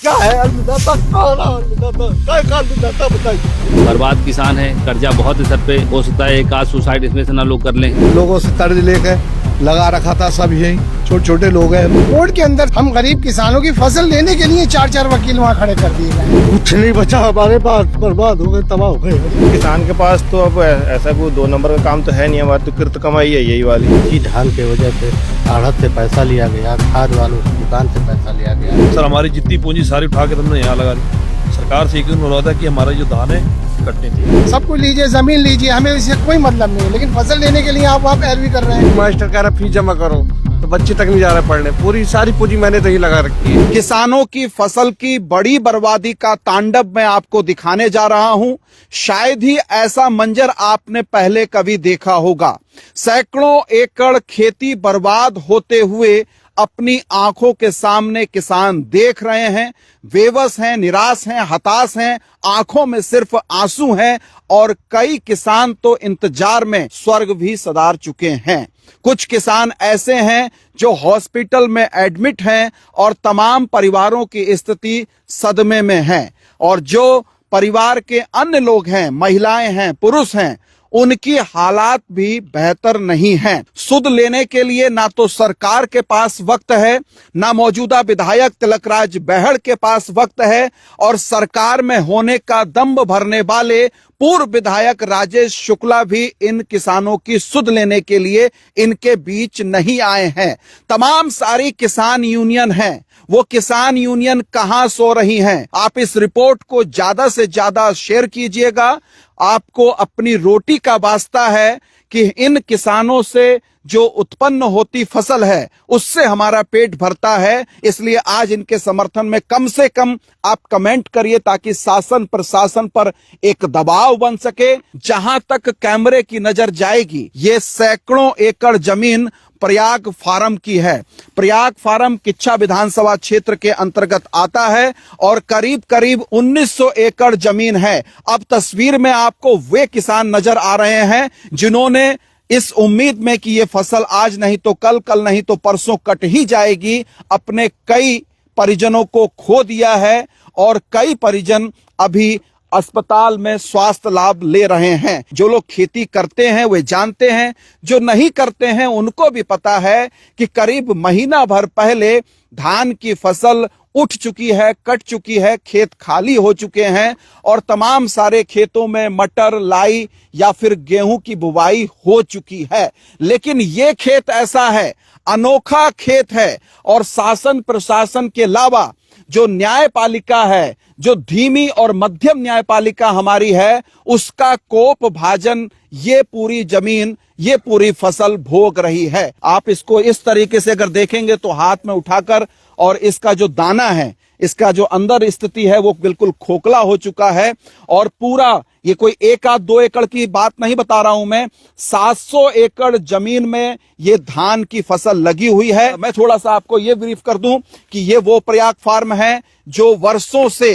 क्या है अन्नदाता, कौन है अन्नदाता, क्या का अन्नदाता बताइए। बर्बाद किसान है, कर्जा बहुत है सर पे, हो सकता है एक आध सुसाइड इसमें से ना लोग कर लें। लोगों से कर्ज लेकर लगा रखा था, सब यही छोटे छोटे लोग हैं। कोर्ट के अंदर हम गरीब किसानों की फसल लेने के लिए 4-4 वकील वहाँ खड़े कर दिए गए। कुछ नहीं बचा हमारे पास, बर्बाद हो गए, तबाह हो गए। किसान के पास तो अब ऐसा कोई 2 नंबर का काम तो है नहीं, हमारी तो कृत कमाई है यही वाली। इसी धान के वजह से आढ़त से पैसा लिया गया, खाद वालों की दुकान से पैसा लिया गया। सर हमारी जितनी पूंजी सारी उठा के तुमने यहाँ लगा दी। सरकार से एक अनुरोध है कि हमारा जो धान है कटनी थी। सब कुछ लीजिए, जमीन लीजिए, हमें इससे कोई मतलब नहीं है, लेकिन फसल लेने के लिए आप पैरवी कर रहे हैं। मास्टर कह रहा फीस जमा करो, तो बच्चे तक नहीं जा रहे पढ़ने। पूरी सारी पूंजी मैंने तो ही लगा रखी है। किसानों की फसल की बड़ी बर्बादी का तांडव मैं आपको दिखाने जा रहा हूं। शायद ही ऐसा मंजर आपने पहले कभी देखा होगा। सैकड़ों एकड़ खेती बर्बाद होते हुए अपनी आंखों के सामने किसान देख रहे हैं, बेबस हैं, निराश हैं, हताश हैं, आंखों में सिर्फ आंसू हैं और कई किसान तो इंतजार में स्वर्ग भी सदार चुके हैं। कुछ किसान ऐसे हैं जो हॉस्पिटल में एडमिट हैं और तमाम परिवारों की स्थिति सदमे में है, और जो परिवार के अन्य लोग हैं, महिलाएं हैं, पुरुष हैं, उनकी हालात भी बेहतर नहीं हैं। सुध लेने के लिए ना तो सरकार के पास वक्त है, ना मौजूदा विधायक तिलकराज बहड़ के पास वक्त है, और सरकार में होने का दम्भ भरने वाले पूर्व विधायक राजेश शुक्ला भी इन किसानों की सुध लेने के लिए इनके बीच नहीं आए हैं। तमाम सारी किसान यूनियन हैं, वो किसान यूनियन कहां सो रही हैं? आप इस रिपोर्ट को ज्यादा से ज्यादा शेयर कीजिएगा। आपको अपनी रोटी का वास्ता है कि इन किसानों से जो उत्पन्न होती फसल है उससे हमारा पेट भरता है, इसलिए आज इनके समर्थन में कम से कम आप कमेंट करिए ताकि शासन प्रशासन पर एक दबाव बन सके। जहां तक कैमरे की नजर जाएगी, ये सैकड़ों एकड़ जमीन प्रयाग फार्म की है। प्रयाग फार्म किच्छा विधानसभा क्षेत्र के अंतर्गत आता है और करीब करीब 1900 एकड़ जमीन है। अब तस्वीर में आपको वे किसान नजर आ रहे हैं जिन्होंने इस उम्मीद में कि ये फसल आज नहीं तो कल, कल नहीं तो परसों कट ही जाएगी, अपने कई परिजनों को खो दिया है और कई परिजन अभी अस्पताल में स्वास्थ्य लाभ ले रहे हैं। जो लोग खेती करते हैं वे जानते हैं, जो नहीं करते हैं उनको भी पता है कि करीब महीना भर पहले धान की फसल उठ चुकी है, कट चुकी है, खेत खाली हो चुके हैं और तमाम सारे खेतों में मटर, लाई या फिर गेहूं की बुवाई हो चुकी है। लेकिन ये खेत ऐसा है, अनोखा खेत है, और शासन प्रशासन के अलावा जो न्यायपालिका है, जो धीमी और मध्यम न्यायपालिका हमारी है, उसका कोप भाजन ये पूरी जमीन, ये पूरी फसल भोग रही है। आप इसको इस तरीके से अगर देखेंगे तो हाथ में उठाकर, और इसका जो दाना है, इसका जो अंदर स्थिति है वो बिल्कुल खोखला हो चुका है। और पूरा ये कोई 1 आध 2 एकड़ की बात नहीं बता रहा हूं मैं, 700 एकड़ जमीन में ये धान की फसल लगी हुई है। मैं थोड़ा सा आपको ये ब्रीफ कर दूं कि ये वो प्रयाग फार्म है जो वर्षों से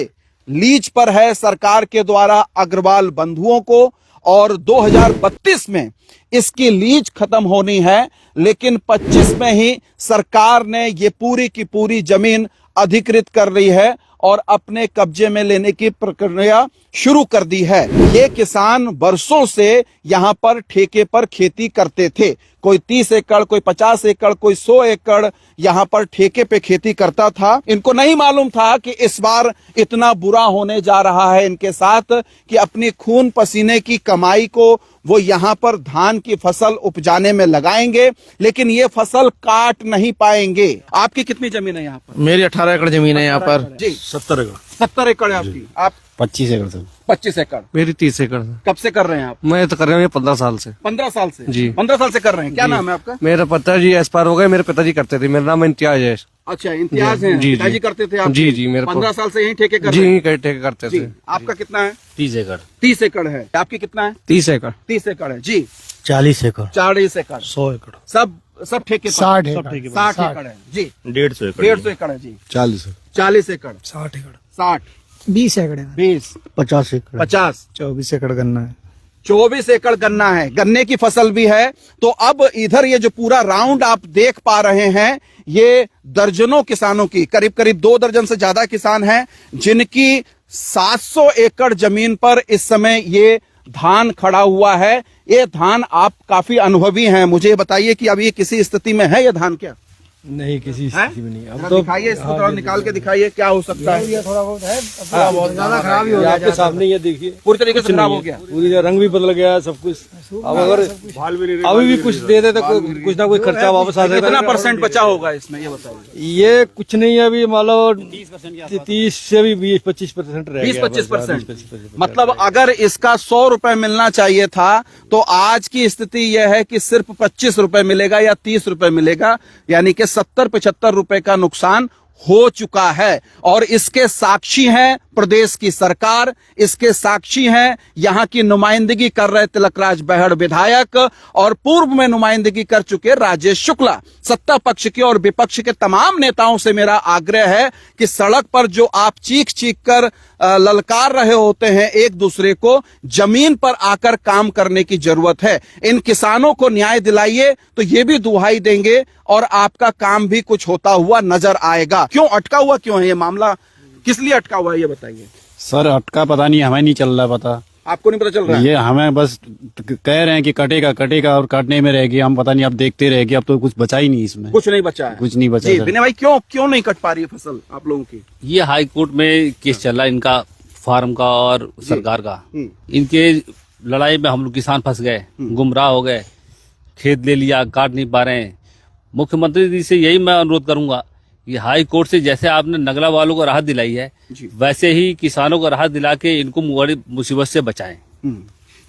लीज पर है सरकार के द्वारा अग्रवाल बंधुओं को, और 2032 में इसकी लीज खत्म होनी है, लेकिन 25 में ही सरकार ने ये पूरी की पूरी जमीन अधिकृत कर ली है और अपने कब्जे में लेने की प्रक्रिया शुरू कर दी है। ये किसान वर्षों से यहाँ पर ठेके पर खेती करते थे। कोई 30 एकड़, कोई 50 एकड़, कोई 100 एकड़ यहाँ पर ठेके पे खेती करता था। इनको नहीं मालूम था कि इस बार इतना बुरा होने जा रहा है इनके साथ कि अपनी खून पसीने की कमाई को वो यहाँ पर धान की फसल उपजाने में लगाएंगे, लेकिन ये फसल काट नहीं पाएंगे। आपकी कितनी जमीन है यहाँ पर? मेरी 18 एकड़ जमीन है यहाँ पर। जी 70 एकड़। 70 एकड़ है आपकी। आप 25 एकड़ से। 25 एकड़। मेरी 30 एकड़। कब से कर रहे हैं आप? मैं तो कर रहा हूँ 15 साल से। 15 साल से? जी। 15 साल से कर रहे हैं। क्या नाम है आपका? मेरा पिताजी एक्सपायर हो गए, मेरे पिताजी करते थे। मेरा नाम इम्तियाज है। अच्छा, इम्तियाज है। जी, पिताजी जी। करते थे आप? जी, जी, मेरे 15 साल से यही ठेके कर जी, रहे हैं? कई ठेके करते जी। थे। आपका कितना है? 30 एकड़। 30 एकड़ है। आपकी कितना है? 30 एकड़। 30 एकड़ है। जी 40 एकड़। 40 एकड़। 100 एकड़। सब ठेके पर? 60 एकड़। 60 एकड़ है। जी 150 एकड़। 150 एकड़ है। जी 40 एकड़। 40 एकड़। 60 एकड़। 60, 20 एकड़ है। 20, 50 एकड़। 50, 24 एकड़ गन्ना है। 24 एकड़ गन्ना है, गन्ने की फसल भी है। तो अब इधर ये जो पूरा राउंड आप देख पा रहे हैं, ये दर्जनों किसानों की, करीब करीब 2 दर्जन से ज्यादा किसान हैं जिनकी 700 एकड़ जमीन पर इस समय ये धान खड़ा हुआ है। ये धान, आप काफी अनुभवी हैं, मुझे बताइए कि अब ये किसी स्थिति में है ये धान क्या? नहीं, किसी स्थिति में नहीं। अब तो दिखाइए इसको, थोड़ा निकाल के दिखाइए क्या हो सकता है। थोड़ा बहुत है, बहुत ज्यादा खराब ही हो गया। आपके सामने ये देखिए, पूरी तरीके से खराब हो गया, पूरी रंग भी बदल गया सब कुछ। अब अगर अभी भी कुछ दे दे तो कुछ ना कुछ खर्चा वापस आ जाएगा। कितना परसेंट बचा होगा इसमें, ये बताइए। ये कुछ नहीं है, अभी मान लो 30 से भी 20-25% रह गया। 20-25%। मतलब अगर इसका 100 रुपए मिलना चाहिए था तो आज की स्थिति यह है कि सिर्फ 25 रुपए मिलेगा या 30 रुपए मिलेगा, यानी कि 70-75 रुपए का नुकसान हो चुका है। और इसके साक्षी हैं प्रदेश की सरकार, इसके साक्षी हैं यहां की नुमाइंदगी कर रहे तिलकराज बहड़ विधायक और पूर्व में नुमाइंदगी कर चुके राजेश शुक्ला। सत्ता पक्ष के और विपक्ष के तमाम नेताओं से मेरा आग्रह है कि सड़क पर जो आप चीख चीख कर ललकार रहे होते हैं एक दूसरे को, जमीन पर आकर काम करने की जरूरत है। इन किसानों को न्याय दिलाइए तो ये भी दुहाई देंगे और आपका काम भी कुछ होता हुआ नजर आएगा। क्यों अटका हुआ, क्यों है ये मामला, किस लिए अटका हुआ है ये बताइए। सर अटका पता नहीं, हमें नहीं चल रहा पता। आपको नहीं पता चल रहा है? ये हमें बस कह रहे हैं कि कटेगा कटेगा और काटने में रहेगी, हम पता नहीं अब देखते रहेगी। अब तो कुछ बचा ही नहीं इसमें, कुछ नहीं बचा है, कुछ नहीं बचा। जी विनय भाई, क्यों नहीं कट पा रही है फसल आप लोगों की? ये हाई कोर्ट में केस चल रहा है इनका, फार्म का और सरकार का। इनके लड़ाई में हम लोग किसान फंस गए, गुमराह हो गए, खेत ले लिया, काट नहीं पा रहे हैं। मुख्यमंत्री जी से यही मैं अनुरोध करूंगा कि हाई कोर्ट से जैसे आपने नगला वालों को राहत दिलाई है, वैसे ही किसानों को राहत दिला के इनको मुसीबत से बचाएं।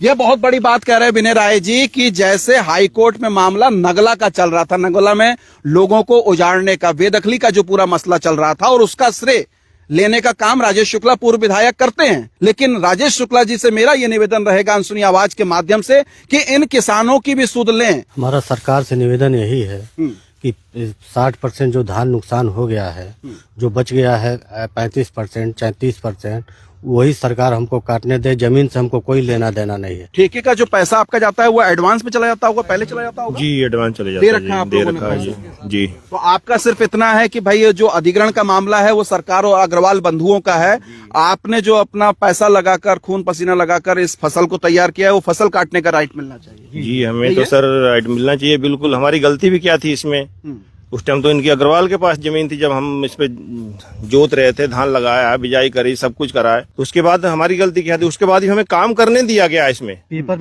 यह बहुत बड़ी बात कह रहे हैं विनय राय जी कि जैसे हाई कोर्ट में मामला नगला का चल रहा था, नगला में लोगों को उजाड़ने का, बेदखली का जो पूरा मसला चल रहा था, और उसका श्रेय लेने का काम राजेश शुक्ला पूर्व विधायक करते हैं। लेकिन राजेश शुक्ला जी से मेरा यह निवेदन रहेगा अनसुनी आवाज के माध्यम से कि इन किसानों की भी सुध लें। हमारा सरकार से निवेदन यही है कि 60% जो धान नुकसान हो गया है, जो बच गया है 35%, 34%, वही सरकार हमको काटने दे। जमीन से हमको कोई लेना देना नहीं है। ठेके का जो पैसा आपका जाता है वो एडवांस में चला जाता होगा, पहले चला जाता होगा? जी एडवांस चले जाता दे है, रखा है आप दे लोगों ने रखा है पैसा? जी। तो आपका सिर्फ इतना है कि भाई ये जो अधिग्रहण का मामला है वो सरकार और अग्रवाल बंधुओं का है। आपने जो अपना पैसा लगाकर, खून पसीना लगाकर इस फसल को तैयार किया है, वो फसल काटने का राइट मिलना चाहिए। जी हमें तो सर राइट मिलना चाहिए बिल्कुल। हमारी गलती भी क्या थी इसमें, उस टाइम तो इनकी अग्रवाल के पास जमीन थी, जब हम इस पे जोत रहे थे, धान लगाया, बिजाई करी, सब कुछ कराया, तो उसके बाद हमारी गलती क्या थी, उसके बाद ही हमें काम करने दिया गया इसमें। पेपर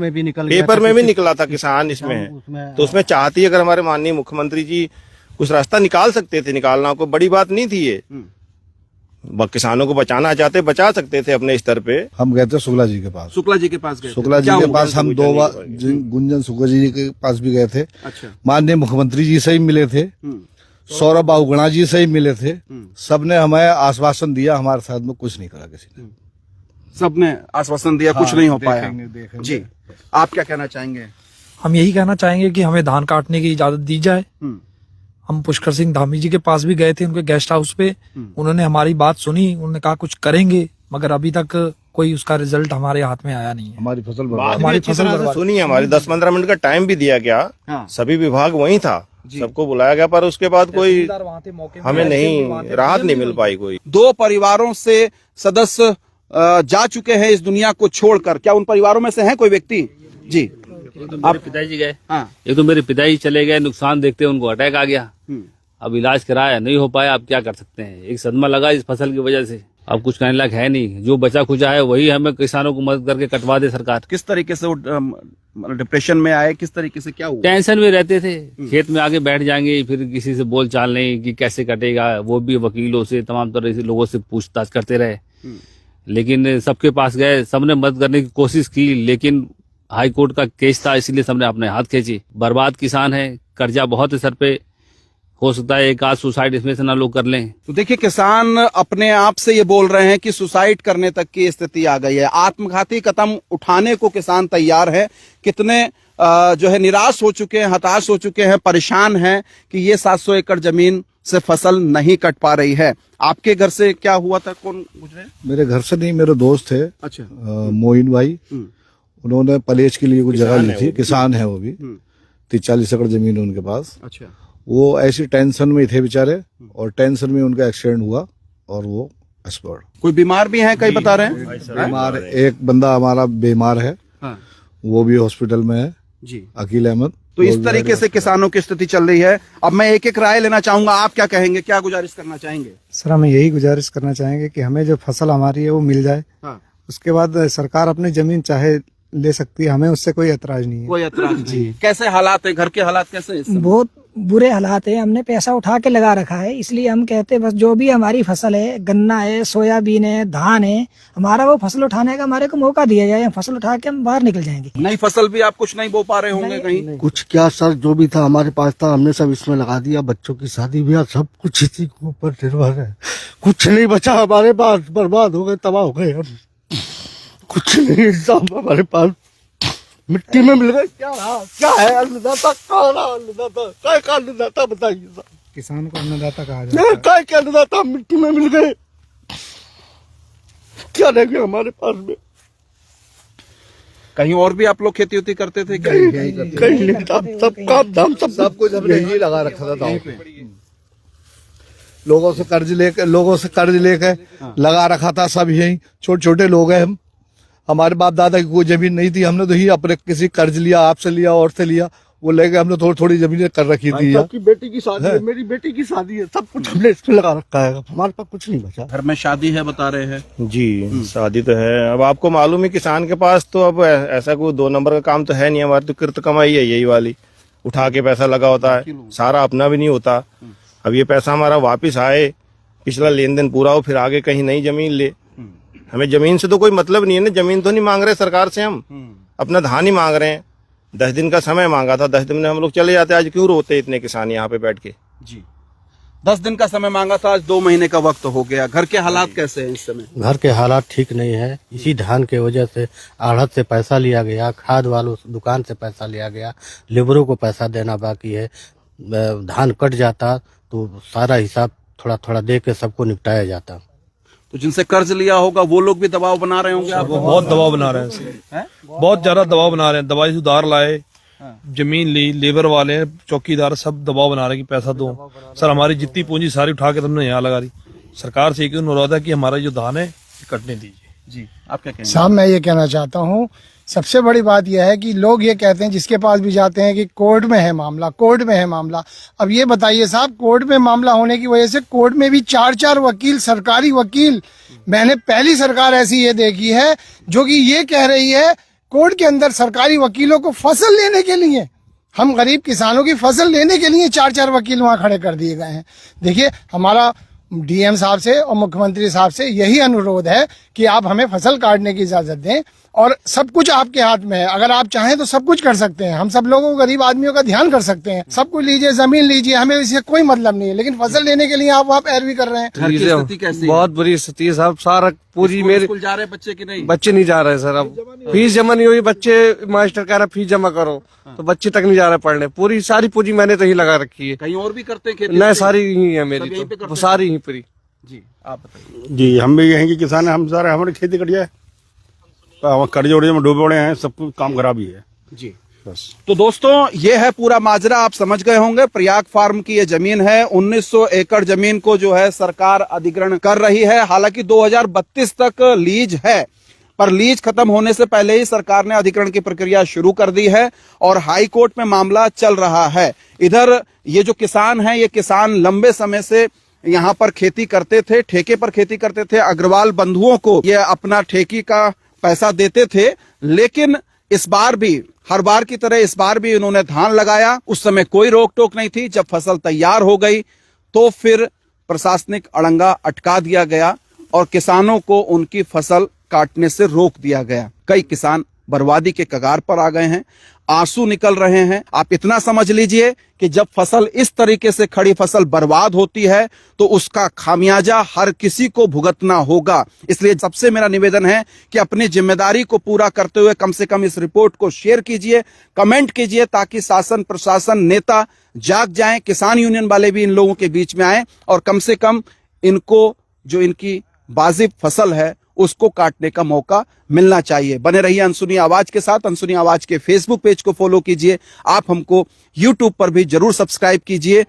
में भी निकला था किसान इसमें। तो उसमें चाहती अगर हमारे माननीय मुख्यमंत्री जी कुछ रास्ता निकाल सकते थे, निकालना कोई बड़ी बात नहीं थी ये। किसानों को बचाना चाहते, बचा सकते थे अपने स्तर पे। हम गए थे शुक्ला जी के पास। शुक्ला जी के पास गए? शुक्ला जी के पास हम 2 बार, गुंजन शुक्ला जी के पास भी गए थे। अच्छा। माननीय मुख्यमंत्री जी से ही मिले थे, सौरभ बाबूगणा जी से ही मिले थे। सबने हमें आश्वासन दिया, हमारे साथ में कुछ नहीं करा किसी ने। सबने आश्वासन दिया, कुछ नहीं हो पाया। जी आप क्या कहना चाहेंगे? हम यही कहना चाहेंगे कि हमें धान काटने की इजाजत दी जाए। हम पुष्कर सिंह धामी जी के पास भी गए थे, उनके गेस्ट हाउस पे। उन्होंने हमारी बात सुनी, उन्होंने कहा कुछ करेंगे, मगर अभी तक कोई उसका रिजल्ट हमारे हाथ में आया नहीं है। हमारी फसल बर्बाद सुनी, हमारी 10-15 मिनट का टाइम भी दिया गया। सभी विभाग वहीं था, सबको बुलाया गया, पर उसके बाद कोई हमें नहीं राहत नहीं मिल पाई। कोई 2 परिवारों से सदस्य जा चुके हैं इस दुनिया को छोड़कर, क्या उन परिवारों में से है कोई व्यक्ति? जी आप पिताजी गए, एक तो मेरे पिताजी चले गए, नुकसान देखते उनको अटैक आ गया। अब इलाज कराया, नहीं हो पाया, अब क्या कर सकते हैं। एक सदमा लगा इस फसल की वजह से, अब कुछ कहने लायक है नहीं। जो बचा खुचा है वही हमें किसानों को मदद करके कटवा दे सरकार। किस तरीके से वो डिप्रेशन में आए, किस तरीके से, क्या हुआ? टेंशन में रहते थे, खेत में आगे बैठ जाएंगे, फिर किसी से बोल चाल नहीं कि कैसे कटेगा। वो भी वकीलों से, तमाम तरह से लोगों से पूछताछ करते रहे, लेकिन सबके पास गए, सबने मदद करने की कोशिश की, लेकिन हाई कोर्ट का केस था, इसलिए सबने अपने हाथ खींचे। बर्बाद किसान है, कर्जा बहुत है सर पे, हो सकता है एक आध सुसाइड इसमें से ना लोग कर लें। तो देखिए किसान अपने आप से ये बोल रहे हैं कि सुसाइड करने तक की स्थिति आ गई है। आत्मघाती कदम उठाने को किसान तैयार है। कितने जो है निराश हो चुके हैं, हताश हो चुके हैं, परेशान हैं कि ये 700 एकड़ जमीन से फसल नहीं कट पा रही है। आपके घर से क्या हुआ था, कौन गुजरे? मेरे घर से नहीं, मेरे दोस्त थे। अच्छा। मोइन भाई, उन्होंने पलेज के लिए कुछ जगह ली थी, किसान है वो भी, 30-40 एकड़ जमीन है उनके पास। अच्छा। वो ऐसी टेंशन में थे बेचारे, और टेंशन में उनका एक्सीडेंट हुआ और वो एक्सपर्ट। कोई बीमार भी हैं, कई बता रहे हैं बीमार, एक बंदा हमारा बीमार है, वो भी हॉस्पिटल में है जी, अकील अहमद। तो इस तरीके से किसानों की स्थिति चल रही है। अब मैं एक एक राय लेना चाहूंगा, आप क्या कहेंगे, क्या गुजारिश करना चाहेंगे? सर हमें यही गुजारिश करना चाहेंगे कि हमें जो फसल हमारी है वो मिल जाए। उसके बाद सरकार अपनी जमीन चाहे ले सकती है, हमें उससे कोई एतराज नहीं है। कोई एतराज नहीं है। कैसे हालात है, घर के हालात कैसे हैं इस समय? बहुत बुरे हालात है। हमने पैसा उठा के लगा रखा है, इसलिए हम कहते हैं बस जो भी हमारी फसल है, गन्ना है, सोयाबीन है, धान है, हमारा वो फसल उठाने का हमारे को मौका दिया जाए। हम फसल उठा के हम बाहर निकल जाएंगे। नई फसल भी आप कुछ नहीं बो पा रहे होंगे कहीं? कुछ क्या सर, जो भी था हमारे पास था हमने सब इसमें लगा दिया। बच्चों की शादी ब्याह सब कुछ इसी के ऊपर निर्भर है। कुछ नहीं बचा हमारे पास, बर्बाद हो गए, तबाह हो गए हम। कुछ नहीं सब हमारे पास मिट्टी में मिल गए। क्या है अन्नदाता? कौन है अन्नदाता? काय का अन्नदाता बताइए सर। किसान को अन्नदाता कहा जाता है। काय के अन्नदाता मिट्टी में मिल गए, क्या रह गया हमारे पास में? कहीं और भी आप लोग खेती उती करते थे क्या? कहीं नहीं था, सब काम धाम सब कुछ हमने यही लगा रखा था गाँव पे। लोगों से कर्ज लेके लगा रखा था सब यही। छोटे छोटे लोग हैं हम, हमारे बाप दादा की कोई जमीन नहीं थी, हमने तो ही अपने किसी कर्ज लिया, आपसे लिया और से लिया, वो लेके हमने थोड़ी थोड़ी जमीनें कर रखी थी। आपकी बेटी की शादी है, मेरी बेटी की शादी है, सब कुछ हमने इसमें लगा रखा है। हमारे पास कुछ नहीं बचा। घर में शादी है बता रहे हैं जी, शादी तो है। अब आपको मालूम है किसान के पास तो अब ऐसा कोई 2 नंबर का काम तो है नहीं। हमारी तो कृत कमाई है यही वाली, उठा के पैसा लगा होता है, सारा अपना भी नहीं होता। अब ये पैसा हमारा वापिस आए, पिछला लेन देन पूरा हो, फिर आगे कहीं नई जमीन ले। हमें जमीन से तो कोई मतलब नहीं है ना, जमीन तो नहीं मांग रहे सरकार से, हम अपना धान ही मांग रहे हैं। 10 दिन का समय मांगा था, 10 दिन में हम लोग चले जाते। आज क्यों रोते इतने किसान यहाँ पे बैठ के? जी, 10 दिन का समय मांगा था, आज 2 महीने का वक्त हो गया। घर के हालात कैसे हैं इस समय? घर के हालात ठीक नहीं है। इसी धान के वजह से आढ़त से पैसा लिया गया, खाद वालों दुकान से पैसा लिया गया, लेबरों को पैसा देना बाकी है। धान कट जाता तो सारा हिसाब थोड़ा थोड़ा दे के सबको निपटाया जाता। तो जिनसे कर्ज लिया होगा वो लोग भी दबाव बना रहे होंगे आपको? बहुत दबाव बना रहे हैं, बहुत ज्यादा दबाव बना रहे हैं। दवाई से उधार लाए, जमीन ली, लेबर वाले, चौकीदार सब दबाव बना रहे हैं कि पैसा दो। सर हमारी जितनी पूंजी सारी उठा के तुमने यहाँ लगा दी। सरकार से एक अनुरोध है कि हमारा जो धान है कटने दीजिए। जी, आप क्या कहेंगे? साहब मैं ये कहना चाहता हूँ, सबसे बड़ी बात यह है कि लोग ये कहते हैं, जिसके पास भी जाते हैं कि कोर्ट में है मामला, कोर्ट में है मामला। अब ये बताइए साहब, कोर्ट में मामला होने की वजह से कोर्ट में भी 4-4 वकील, सरकारी वकील, मैंने पहली सरकार ऐसी ये देखी है जो कि ये कह रही है कोर्ट के अंदर सरकारी वकीलों को फसल लेने के लिए, हम गरीब किसानों की फसल लेने के लिए 4-4 वकील वहां खड़े कर दिए गए हैं। देखिए, हमारा डीएम साहब से और मुख्यमंत्री साहब से यही अनुरोध है कि आप हमें फसल काटने की इजाजत दें, और सब कुछ आपके हाथ में है। अगर आप चाहें तो सब कुछ कर सकते हैं। हम सब लोगों को, गरीब आदमियों का ध्यान कर सकते हैं। सब कुछ लीजिए, जमीन लीजिए, हमें इससे कोई मतलब नहीं है, लेकिन फसल लेने के लिए आप पैरवी कर रहे हैं। घर की स्थिति कैसी है? बहुत बुरी स्थिति है साहब। सारा पूरी मेरे स्कूल जा रहे हैं बच्चे कि नहीं? बच्चे नहीं जा रहे सर। अब फीस जमा नहीं हुई, बच्चे, मास्टर कह रहा फीस जमा करो, तो बच्चे तक नहीं जा रहे पढ़ने। पूरी सारी पूंजी मैंने तो ही लगा रखी है। कहीं और भी करते हैं खेती? नहीं, सारी ही है मेरी, तो सारी ही पूरी। जी, आप बताइए। जी, हम भी यहीं के किसान हैं, हम सारे हमारी खेती कट जाए, कर्ज उर्ज में डूबे पड़े हैं, सब कुछ काम खराब ही है जी। तो दोस्तों, ये है पूरा माजरा, आप समझ गए होंगे। प्रयाग फार्म की ये जमीन है, 1900 एकड़ जमीन को जो है सरकार अधिग्रहण कर रही है। हालांकि 2032 तक लीज है, पर लीज खत्म होने से पहले ही सरकार ने अधिग्रहण की प्रक्रिया शुरू कर दी है और हाई कोर्ट में मामला चल रहा है। इधर ये जो किसान हैं, ये किसान लंबे समय से यहाँ पर खेती करते थे, ठेके पर खेती करते थे। अग्रवाल बंधुओं को ये अपना ठेकी का पैसा देते थे, लेकिन इस बार भी, हर बार की तरह इस बार भी इन्होंने धान लगाया। उस समय कोई रोक टोक नहीं थी। जब फसल तैयार हो गई तो फिर प्रशासनिक अड़ंगा अटका दिया गया और किसानों को उनकी फसल काटने से रोक दिया गया। कई किसान बर्बादी के कगार पर आ गए हैं, आंसू निकल रहे हैं। आप इतना समझ लीजिए कि जब फसल इस तरीके से, खड़ी फसल बर्बाद होती है, तो उसका खामियाजा हर किसी को भुगतना होगा। इसलिए सबसे मेरा निवेदन है कि अपनी जिम्मेदारी को पूरा करते हुए कम से कम इस रिपोर्ट को शेयर कीजिए, कमेंट कीजिए, ताकि शासन, प्रशासन, नेता जाग जाएं, किसान यूनियन वाले भी इन लोगों के बीच में आए और कम से कम इनको, जो इनकी वाजिब फसल है, उसको काटने का मौका मिलना चाहिए। बने रहिए अनसुनी आवाज के साथ। अनसुनी आवाज के फेसबुक पेज को फॉलो कीजिए। आप हमको यूट्यूब पर भी जरूर सब्सक्राइब कीजिए।